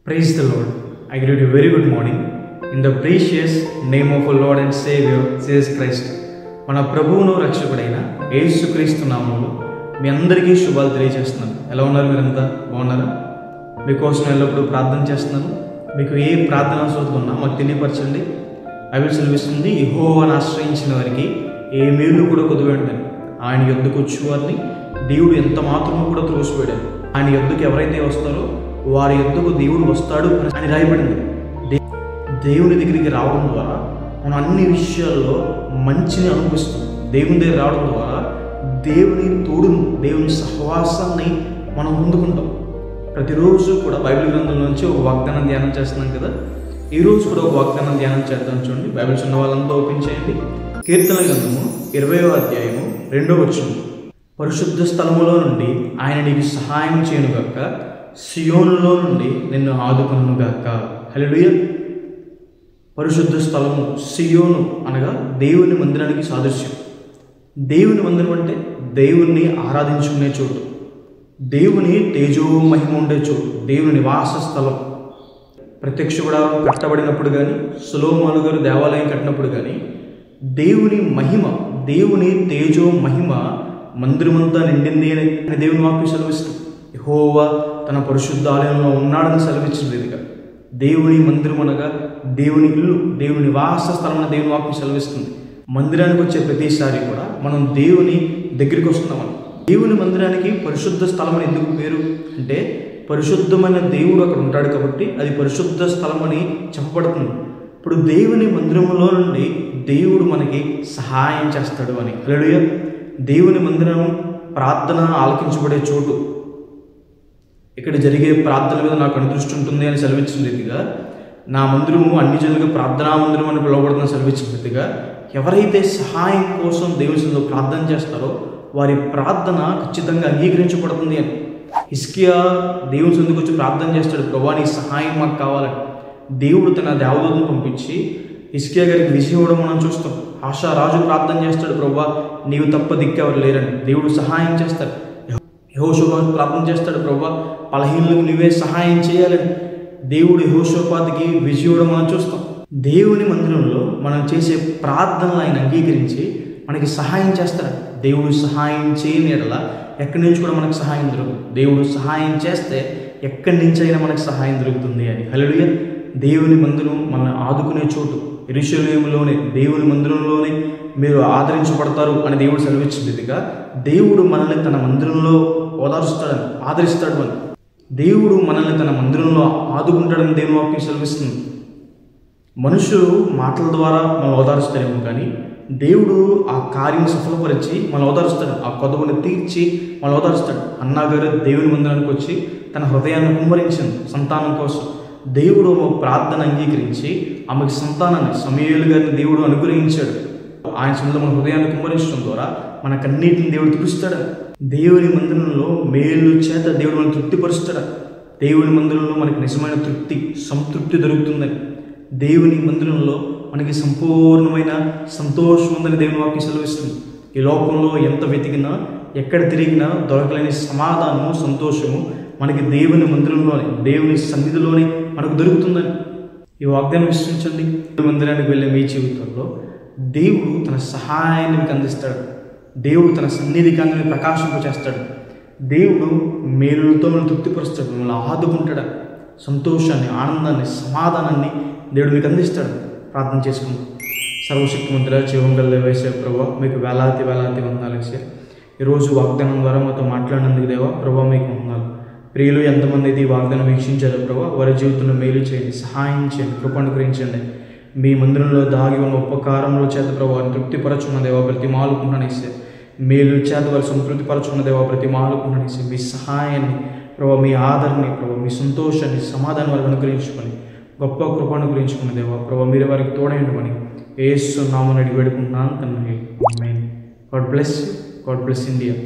Praise the Lord. I greet you very good morning. In the precious name of our Lord and Savior, Jesus Christ. మన ప్రభువును రక్షకుడైన యేసుక్రీస్తు నామములో మీ అందరికీ శుభాలు తెలియజేస్తున్నాను. ఎలా ఉన్నారు మీరంతా? బాగున్నారా? మీకోసం ఎల్లప్పుడూ ప్రార్థన చేస్తున్నాను. మీకు ఏ ప్రార్థన అవసరం ఉన్నా మాకు తెలియపరచండి. బైబిల్ సెలవిస్తుంది, యెహోవాను ఆశ్రయించిన వారికి ఏ మేలు కూడా కొదువేండని. ఆయన యొద్దకు వచ్చేవారిని దేవుడు ఎంత మాత్రమూ కూడా త్రోసివేయడు. ఆయన యొద్దకు ఎవరైతే వస్తారో వారి యొద్దకు దేవుడు వస్తాడు అని రాయబడింది. దేవుని దగ్గరికి రావడం ద్వారా మనం అన్ని విషయాల్లో మంచిని అనుభవిస్తాం. దేవుని దగ్గర రావడం ద్వారా దేవుని తోడును, దేవుని సహవాసాన్ని మనం పొందుకుంటాం. ప్రతిరోజు కూడా బైబిల్ గ్రంథం నుంచి ఒక వాగ్దానం ధ్యానం చేస్తున్నాం కదా. ఈరోజు కూడా ఒక వాగ్దానం ధ్యానం చేద్దాం. చూడండి, బైబిల్ ఉన్న వాళ్ళంతా ఓపెన్ చేయండి. కీర్తన గ్రంథము 20వ అధ్యాయము 2వ వచనం. పరిశుద్ధ స్థలములో నుండి ఆయన నీకు సహాయం చేయనుగాక, సియోనులో నుండి నిన్ను ఆదుకొనుగాక. హల్లెలూయా. పరిశుద్ధ స్థలము సియోను అనగా దేవుని మందిరానికి సాదృశ్యం. దేవుని మందిరం అంటే దేవుణ్ణి ఆరాధించుకునే చోటు, దేవుని తేజో మహిమ ఉండే చోటు, దేవుని నివాస స్థలం. ప్రత్యక్ష గుడారం కట్టబడినప్పుడు కానీ, సొలొమోను గారు దేవాలయం కట్టినప్పుడు కానీ దేవుని మహిమ, దేవుని తేజో మహిమ మందిరమంతా నిండింది అని దేవుని వాక్యం సెలవిస్తుంది. యెహోవా తన పరిశుద్ధ ఆలయంలో ఉన్నాడని సెలవిచ్చిన రీతిగా దేవుని మందిరం అనగా దేవుని ఇల్లు, దేవుని నివాస స్థలం అని దేవుని వాక్యం సెలవిస్తుంది. మందిరానికి వచ్చే ప్రతిసారి కూడా మనం దేవుని దగ్గరికి వస్తున్నామని. దేవుని మందిరానికి పరిశుద్ధ స్థలం అని ఎందుకు పేరు అంటే, పరిశుద్ధమైన దేవుడు అక్కడ ఉంటాడు కాబట్టి అది పరిశుద్ధ స్థలం అని చెప్పబడుతుంది. ఇప్పుడు దేవుని మందిరంలో నుండి దేవుడు మనకి సహాయం చేస్తాడు అని. హల్లెలూయా. దేవుని మందిరం ప్రార్థన ఆలకించబడే చోటు. ఇక్కడ జరిగే ప్రార్థన మీద నాకు అనుదృష్టి ఉంటుంది అని సెలవిచ్చిన రీతిగా, నా మందిరము అన్ని జనులుగా ప్రార్థనా మందిరం అని పిలువబడుతుందని సెలవిచ్చిన రీతిగా, ఎవరైతే సహాయం కోసం దేవుని సన్నిధిలో ప్రార్థన చేస్తారో వారి ప్రార్థన ఖచ్చితంగా అంగీకరించబడుతుంది అని. హిజ్కియా దేవుని సన్నిధికి వచ్చి ప్రార్థన చేస్తాడు, ప్రభువా నీ సహాయం మాకు కావాలని. దేవుడు తన దేవదూతను పంపించి హిజ్కియా గారికి విజయం ఇవ్వడం మనం చూస్తాం. ఆశా రాజు ప్రార్థన చేస్తాడు, ప్రభువా నీవు తప్ప దిక్కెవరు లేరని. దేవుడు సహాయం చేస్తాడు. యెహోషాపాతు ప్రార్థన చేస్తాడు, ప్రభువా బలహీనులకు నువ్వే సహాయం చేయాలని. దేవుడు యెహోషాపాతుకి విజయం ఇవ్వడం మనం చూస్తాం. దేవుని మందిరంలో మనం చేసే ప్రార్థనలు ఆయన అంగీకరించి మనకి సహాయం చేస్తాడు. దేవుడు సహాయం చేయని యెడల ఎక్కడి నుంచి కూడా మనకు సహాయం దొరుకుతుంది. దేవుడు సహాయం చేస్తే ఎక్కడి నుంచి అయినా మనకు సహాయం దొరుకుతుంది అని. హల్లెలూయా. దేవుని మందిరం మనల్ని ఆదుకునే చోటు. యెరూషలేములోనే, దేవుని మందిరంలోనే మీరు ఆదరించబడతారు అని దేవుడు సెలవిచ్చిన రీతిగా దేవుడు మనల్ని తన మందిరంలో ఓదారుస్తాడని, ఆదరిస్తాడు అని. దేవుడు మనల్ని తన మందిరంలో ఆదుకుంటాడని దేవుని వాక్యం సెలవిస్తుంది. మనుషులు మాటల ద్వారా మనం ఓదారుస్తాడేమో కానీ దేవుడు ఆ కార్యం సఫలపరిచి మనం ఓదారుస్తాడు. ఆ కొదవని తీర్చి మనం ఓదారుస్తాడు. అన్నగారు దేవుని మందిరానికి వచ్చి తన హృదయాన్ని కుమ్మరించింది సంతానం కోసం. దేవుడు ప్రార్థన అంగీకరించి ఆమెకు సంతానాన్ని, సమూయేలు గారిని దేవుడు అనుగ్రహించాడు. ఆయన సన్నిధిలో మన హృదయాన్ని కుమ్మరించడం ద్వారా మన కన్నీటిని దేవుడు తుడుస్తాడు. దేవుని మందిరంలో మేలు చేత దేవుడు మనం తృప్తిపరుస్తాడు. దేవుని మందిరంలో మనకి నిజమైన తృప్తి, సంతృప్తి దొరుకుతుందని. దేవుని మందిరంలో మనకి సంపూర్ణమైన సంతోషం ఉందని దేవుని వాక్యం సెలవిస్తుంది. ఈ లోకంలో ఎంత వెతికినా, ఎక్కడ తిరిగినా దొరకలేని సమాధానము, సంతోషము మనకి దేవుని మందిరంలోనే, దేవుని సన్నిధిలోనే మనకు దొరుకుతుందని ఈ వాగ్దానం విశ్వసించండి. మందిరానికి వెళ్ళే మీ జీవితంలో దేవుడు తన సహాయాన్ని మీకు అందిస్తాడు. దేవుడు తన సన్నిధి కాంతిని ప్రకాశింపచేస్తాడు. దేవుడు మేలులతో మనం తృప్తిపరుస్తాడు, మిమ్మల్ని ఆదుకుంటాడు. సంతోషాన్ని, ఆనందాన్ని, సమాధానాన్ని దేవుడు మీకు అందిస్తాడు. ప్రార్థన చేసుకుంటాం. సర్వశక్తిమంతుడా, జీవంగల యేసయ్య ప్రభువా, మీకు వేలాది వందనాలు యేసయ్య. ఈరోజు వాగ్దానం ద్వారా మాతో మాట్లాడినందుకు దేవా ప్రభువా మీకు వందనాలు. ప్రియులు ఎంతమంది ఇది వాగ్దానం వీక్షించారు ప్రభువా, వారి జీవితంలో మేలు చేయండి, సహాయం చేయండి, కృప అనుగ్రహించండి. మీ మందిరంలో దాగి ఉన్న ఉపకారంలో చేత ప్రభు వారిని తృప్తిపరచుకున్న దేవా ప్రతి మాలుకుంటున్నానేసే, మేలు చేత వారి సంతృప్తిపరచుకున్న దేవా ప్రతి మాలుకుంటున్నానేసే. మీ సహాయాన్ని ప్రభు, మీ ఆదరణని ప్రభు, మీ సంతోషాన్ని, సమాధానం వారికి అనుగ్రహించుకొని గొప్ప కృప అనుగ్రహించుకున్న దేవా ప్రభు, మీరు వారికి తోడైండమని యేసు నామమున అడిగి వేడుకుంటున్నాను తండ్రి. Amen. God bless you. God bless India.